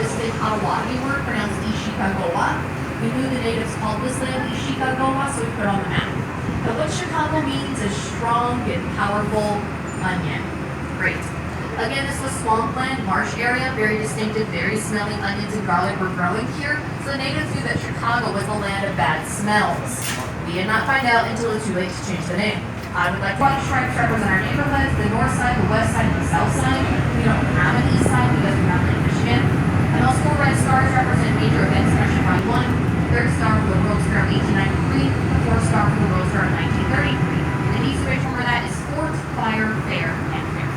This is a Potawatomi word pronounced Ishikagoa. We knew the natives called this land Ishikagoa, so we put it on the map. But what Chacon means is strong and powerful onion. Great. Again, this was swampland, marsh area, very distinctive, very smelly onions and garlic were growing here. So the natives knew that Chicago was a land of bad smells. We did not find out until it was too late to change the name. I would like white stripes represent our neighborhoods, the north side, the west side, and the south side. We don't have an east side because we're not in Michigan. And those 4 red stars represent major events in Chicago 1. The 3rd star for the World's Fair of 1893, the 4th star for the World's Fair of 1933. And easy way to remember that is Fort, Fire, Fair, and Fair.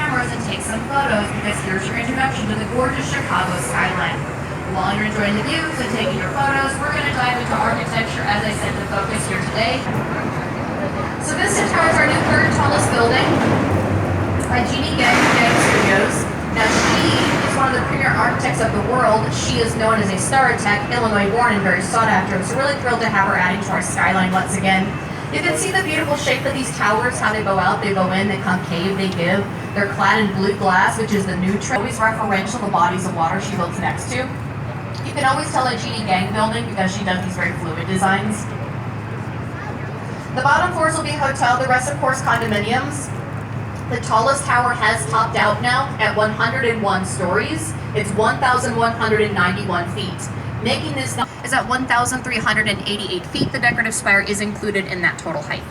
Cameras and take some photos because here's your introduction to the gorgeous Chicago skyline. While you're enjoying the views and taking your photos, we're going to dive into architecture, as I said, the focus here today. So this tower is our new 3rd tallest building by Jeannie Gang Studios. Now she is one of the premier architects of the world. She is known as a star architect, Illinois born and very sought after. So really thrilled to have her adding to our skyline once again. You can see the beautiful shape of these towers, how they bow out, they go in, they concave, they give. They're clad in blue glass, which is the new trend. Always referential to the bodies of water she builds next to. You can always tell a Jeannie Gang building because she does these very fluid designs. The bottom floors will be hotel, the rest of course condominiums. The tallest tower has topped out now at 101 stories. It's 1,191 feet. Making this is at 1,388 feet. The decorative spire is included in that total height.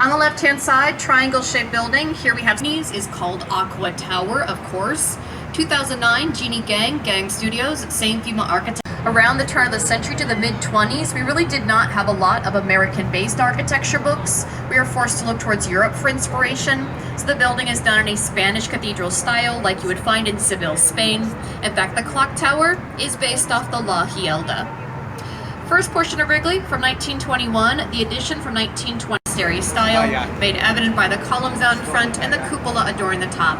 On the left-hand side, triangle-shaped building. Here we have is called Aqua Tower, of course. 2009, Jeannie Gang Studios, same female architect. Around the turn of the century to the mid-20s, we really did not have a lot of American-based architecture books. We were forced to look towards Europe for inspiration. So the building is done in a Spanish cathedral style like you would find in Seville, Spain. In fact, the clock tower is based off the La Hielda. First portion of Wrigley from 1921, the addition from 1920 stereo style, made evident by the columns out in front and the cupola adoring the top.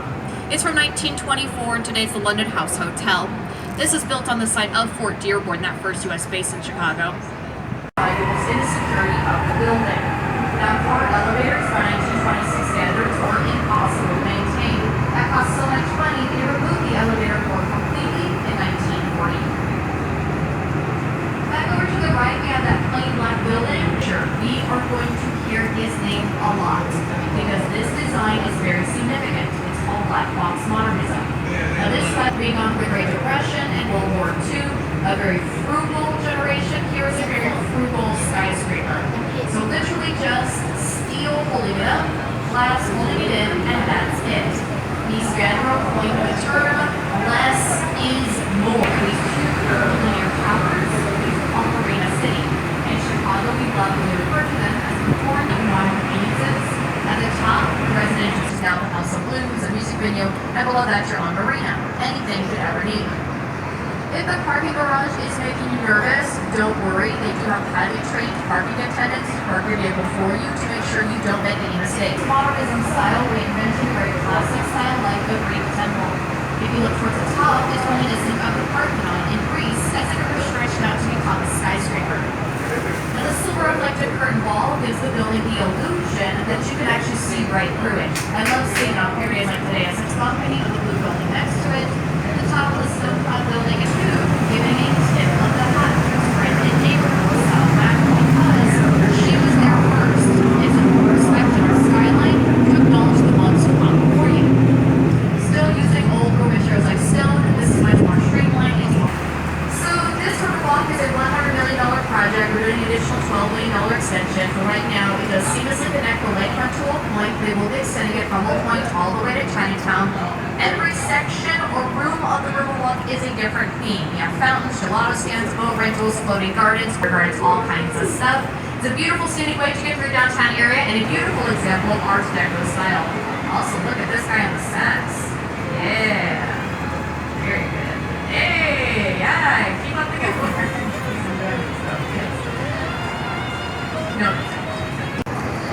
It's from 1924 and today's the London House Hotel. This is built on the site of Fort Dearborn, that first U.S. base in Chicago. You will see the security of the building. Now, car elevators by 1926 standards were impossible to maintain. That cost so much money, they removed the elevator core completely in 1940. Back over to the right, we have that plain black building. Sure, we are going to hear his name a lot because this design is very significant. It's called Black Box Modernism. Now this was being on the Great Depression and World War II, a very frugal generation. Here's a very frugal skyscraper. So literally just steel holding it up, glass holding it in, and that's it. The general point of the term, less is more. These 2 curved linear towers, these are called Marina City. In Chicago, we love to refer to them as the four modern phoenixes. At the top, the residential is now the House of Blues, a music venue, and below that you're on Marina. Anything you could ever need. If the parking garage is making you nervous, don't worry. They do have highly trained parking attendants to park your vehicle for you to make sure you don't make any mistakes. Modernism style, we invented a very classic style like the Greek temple. If you look towards the top, it's reminiscent of the Parthenon in Greece as the river stretched out to become a skyscraper. Now the silver reflective curtain wall gives the building the illusion that you can actually see right through it. I love seeing it on days like today as it's balcony of the blue building next to it. The top of the stone front building is blue, giving a tip of the hat to its friend and neighbor South Back because she was there first. It's a respect in our skyline to acknowledge the ones who come before you. Still using old raw materials like stone, this is much more streamlined. So this sort of walk is a $100 million project. We're doing an additional $12 million extension. For right now, it does seamlessly connect the lakefront to Old Point. They will be extending it from Old Point all the way to Chinatown. Every section or room of the Riverwalk is a different theme. You have fountains, gelato stands, boat rentals, floating gardens, all kinds of stuff. It's a beautiful scenic way to get through the downtown area and a beautiful example of Art Deco style. Also, look at this guy on the sets. Yeah. Very good. Hey, yeah, keep up the good work. No.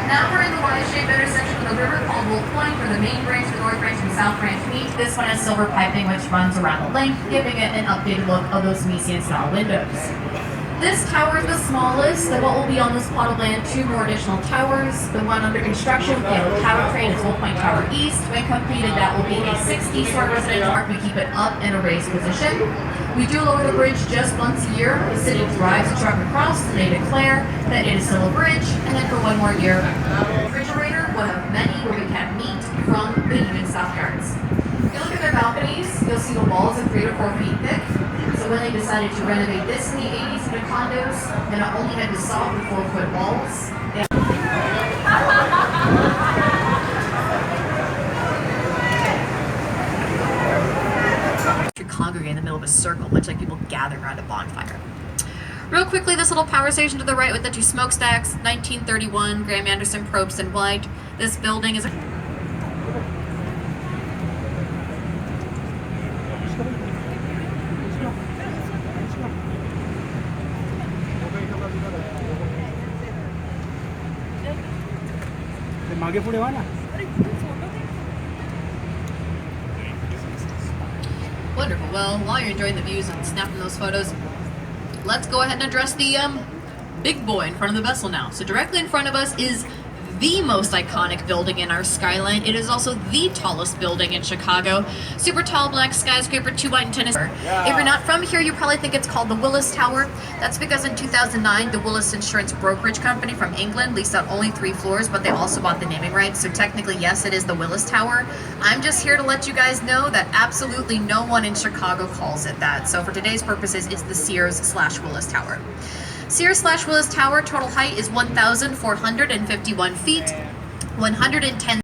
Now we're in the Y-shaped intersection of the river called Old Point where the main branch, the north branch, and south branch meet. This one has silver piping which runs around the length, giving it an updated look of those Miesian style windows. This tower is the smallest. The what will be on this plot of land, 2 more additional towers. The one under construction, the tower train is Wolf Point Tower East. When completed, that will be a 60-story residential park. We keep it up in a raised position. We do lower the bridge just once a year. The city drives a truck across, and they declare that it is still a bridge, and then for 1 more year. The refrigerator, one of many where we can meat from the Union Stockyards. If you look at their balconies, you'll see the walls are 3 to 4 feet thick. So when they decided to renovate this in the 80s into condos, and not only had to solve the 4-foot walls, they congregate in the middle of a circle, much like people gather around a bonfire. Real quickly, this little power station to the right with the 2 smokestacks, 1931, Graham Anderson, Probst, and White. This building is a मागे पुढे वा ना. Wonderful. Well, while you're enjoying the views and snapping those photos, let's go ahead and address the big boy in front of the vessel now. So directly in front of us is the most iconic building in our skyline. It is also the tallest building in Chicago. Super tall black skyscraper, 2 white and tennis. If you're not from here, you probably think it's called the Willis Tower. That's because in 2009, the Willis Insurance Brokerage Company from England leased out only 3 floors, but they also bought the naming rights. So technically, yes, it is the Willis Tower. I'm just here to let you guys know that absolutely no one in Chicago calls it that. So for today's purposes, it's the Sears/Willis Tower. Sears/Willis Tower total height is 1,451 feet, 110